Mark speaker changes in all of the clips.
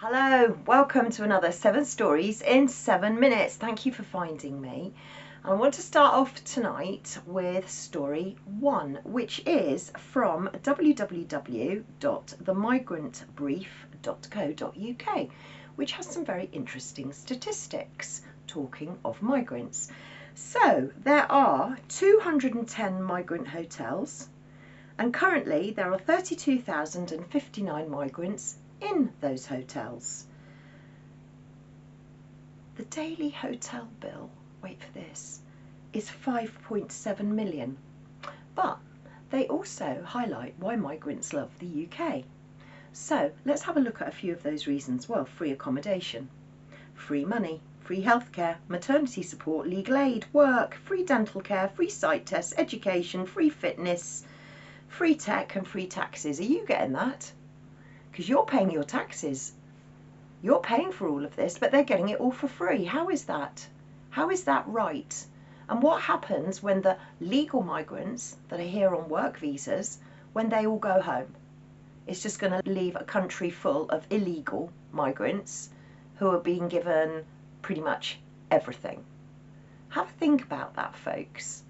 Speaker 1: Hello, welcome to another 7 stories in 7 minutes. Thank you for finding me. I want to start off tonight with story 1, which is from www.themigrantbrief.co.uk, which has some very interesting statistics talking of migrants. So there are 210 migrant hotels, and currently there are 32,059 migrants in those hotels. The daily hotel bill, wait for this, is 5.7 million. But they also highlight why migrants love the UK. So let's have a look at a few of those reasons. Well, free accommodation, free money, free healthcare, maternity support, legal aid, work, free dental care, free sight tests, education, free fitness, free tech and free taxes. Are you getting that? Because you're paying your taxes. You're paying for all of this, but they're getting it all for free. How is that? How is that right? And what happens when the legal migrants that are here on work visas, when they all go home? It's just going to leave a country full of illegal migrants who are being given pretty much everything. Have a think about that, folks.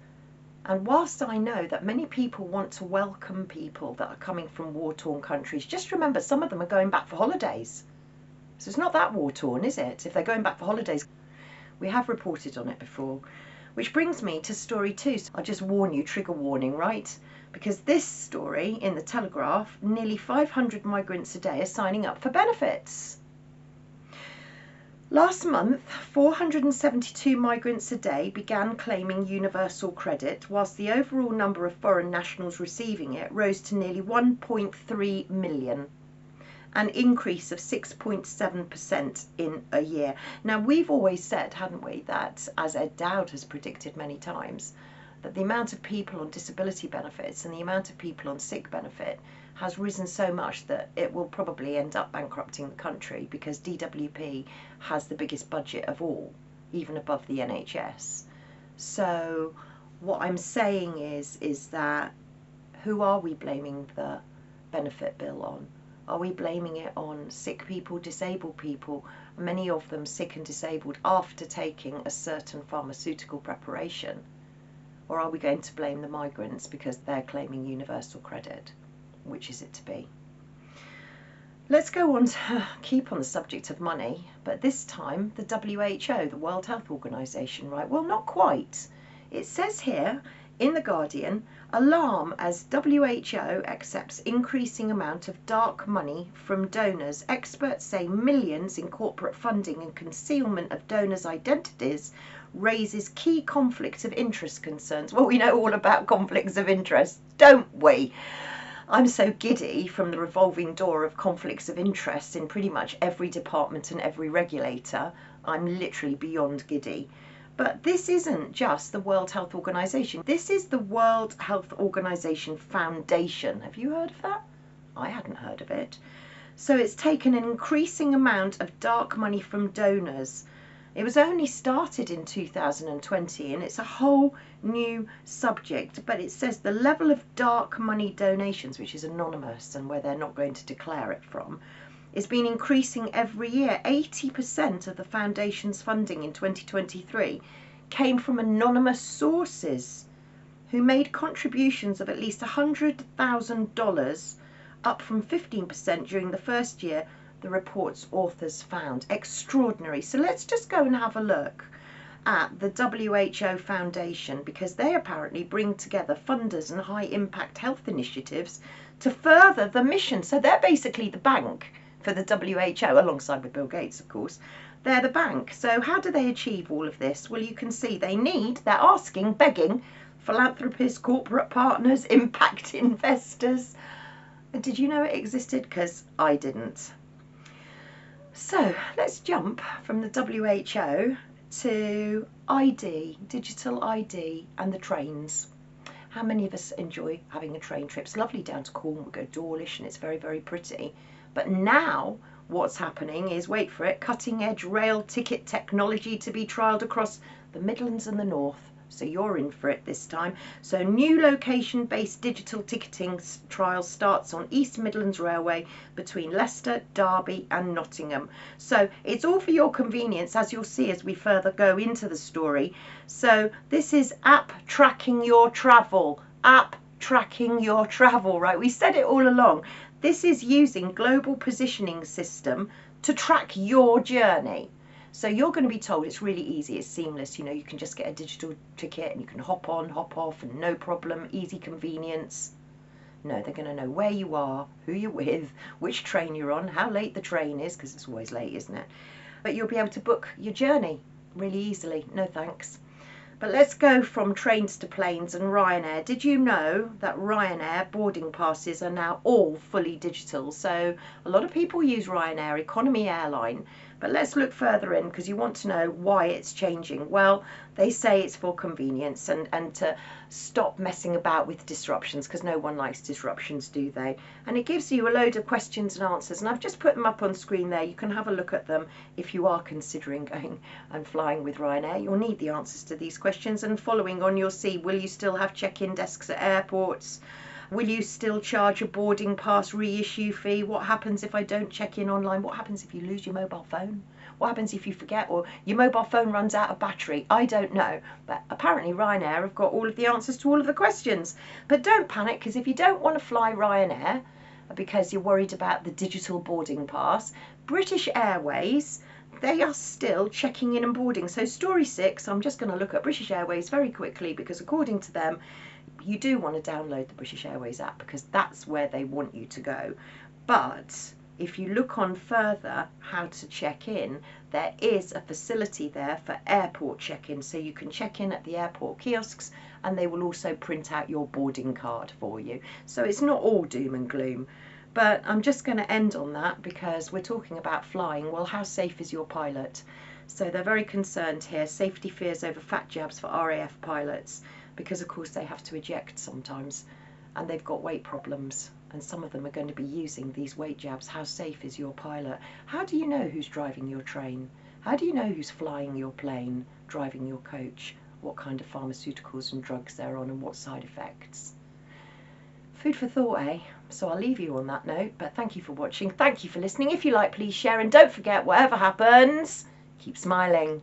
Speaker 1: And whilst I know that many people want to welcome people that are coming from war-torn countries, just remember some of them are going back for holidays. So it's not that war-torn, is it? If they're going back for holidays, we have reported on it before. Which brings me to story 2. So I'll just warn you, trigger warning, right? Because this story in the Telegraph, nearly 500 migrants a day are signing up for benefits. Last month, 472 migrants a day began claiming universal credit, whilst the overall number of foreign nationals receiving it rose to nearly 1.3 million, an increase of 6.7% in a year. Now, we've always said, hadn't we, that, as Ed Dowd has predicted many times, that the amount of people on disability benefits and the amount of people on sick benefit has risen so much that it will probably end up bankrupting the country, because DWP has the biggest budget of all, even above the NHS. So what I'm saying is that who are we blaming the benefit bill on? Are we blaming it on sick people, disabled people, many of them sick and disabled after taking a certain pharmaceutical preparation? Or are we going to blame the migrants because they're claiming universal credit? Which is it to be? Let's go on to keep on the subject of money, but this time the WHO, the World Health Organization, right? Well, not quite. It says here in The Guardian, alarm as WHO accepts increasing amount of dark money from donors. Experts say millions in corporate funding and concealment of donors' identities raises key conflicts of interest concerns. Well, we know all about conflicts of interest, don't we? I'm so giddy from the revolving door of conflicts of interest in pretty much every department and every regulator. I'm literally beyond giddy. But this isn't just the World Health Organization. This is the World Health Organization Foundation. Have you heard of that? I hadn't heard of it. So it's taken an increasing amount of dark money from donors. It was only started in 2020 and it's a whole new subject, but it says the level of dark money donations, which is anonymous and where they're not going to declare it from, is been increasing every year. 80% of the foundation's funding in 2023 came from anonymous sources who made contributions of at least $100,000, up from 15% during the first year, the report's authors found. Extraordinary. So let's just go and have a look at the WHO Foundation, because they apparently bring together funders and high impact health initiatives to further the mission. So they're basically the bank for the WHO, alongside with Bill Gates, of course. They're the bank. So how do they achieve all of this? Well, you can see they're asking, begging philanthropists, corporate partners, impact investors. Did you know it existed? Because I didn't. So let's jump from the WHO to ID, digital ID, and the trains. How many of us enjoy having a train trip? It's lovely down to Cornwall, we go Dawlish, and it's very, very pretty. But now what's happening is, wait for it, cutting edge rail ticket technology to be trialled across the Midlands and the North. So you're in for it this time. So new location-based digital ticketing trial starts on East Midlands Railway between Leicester, Derby and Nottingham. So it's all for your convenience, as you'll see as we further go into the story. So this is app tracking your travel. App tracking your travel, right? We said it all along. This is using global positioning system to track your journey. So you're going to be told it's really easy, it's seamless, you can just get a digital ticket and you can hop on, hop off and no problem, easy convenience. No, they're going to know where you are, who you're with, which train you're on, how late the train is, because it's always late, isn't it? But you'll be able to book your journey really easily. No thanks. But let's go from trains to planes and Ryanair. Did you know that Ryanair boarding passes are now all fully digital? So a lot of people use Ryanair, economy airline. But let's look further in because you want to know why it's changing. Well, they say it's for convenience and to stop messing about with disruptions, because no one likes disruptions, do they? And it gives you a load of questions and answers, and I've just put them up on screen there. You can have a look at them if you are considering going and flying with Ryanair. You'll need the answers to these questions, and following on you'll see, will you still have check-in desks at airports? Will you still charge a boarding pass reissue fee? What happens if I don't check in online? What happens if you lose your mobile phone? What happens if you forget or your mobile phone runs out of battery? I don't know. But apparently Ryanair have got all of the answers to all of the questions. But don't panic, because if you don't want to fly Ryanair because you're worried about the digital boarding pass, British Airways, they are still checking in and boarding. So story 6, I'm just going to look at British Airways very quickly, because according to them, you do want to download the British Airways app because that's where they want you to go. But if you look on further how to check in, there is a facility there for airport check-in. So you can check in at the airport kiosks and they will also print out your boarding card for you. So it's not all doom and gloom. But I'm just going to end on that because we're talking about flying. Well, how safe is your pilot? So they're very concerned here. Safety fears over fat jabs for RAF pilots, because of course they have to eject sometimes and they've got weight problems, and some of them are going to be using these weight jabs. How safe is your pilot? How do you know who's driving your train? How do you know who's flying your plane, driving your coach, what kind of pharmaceuticals and drugs they're on and what side effects? Food for thought, eh? So I'll leave you on that note, but thank you for watching, thank you for listening. If you like, please share, and don't forget, whatever happens, keep smiling.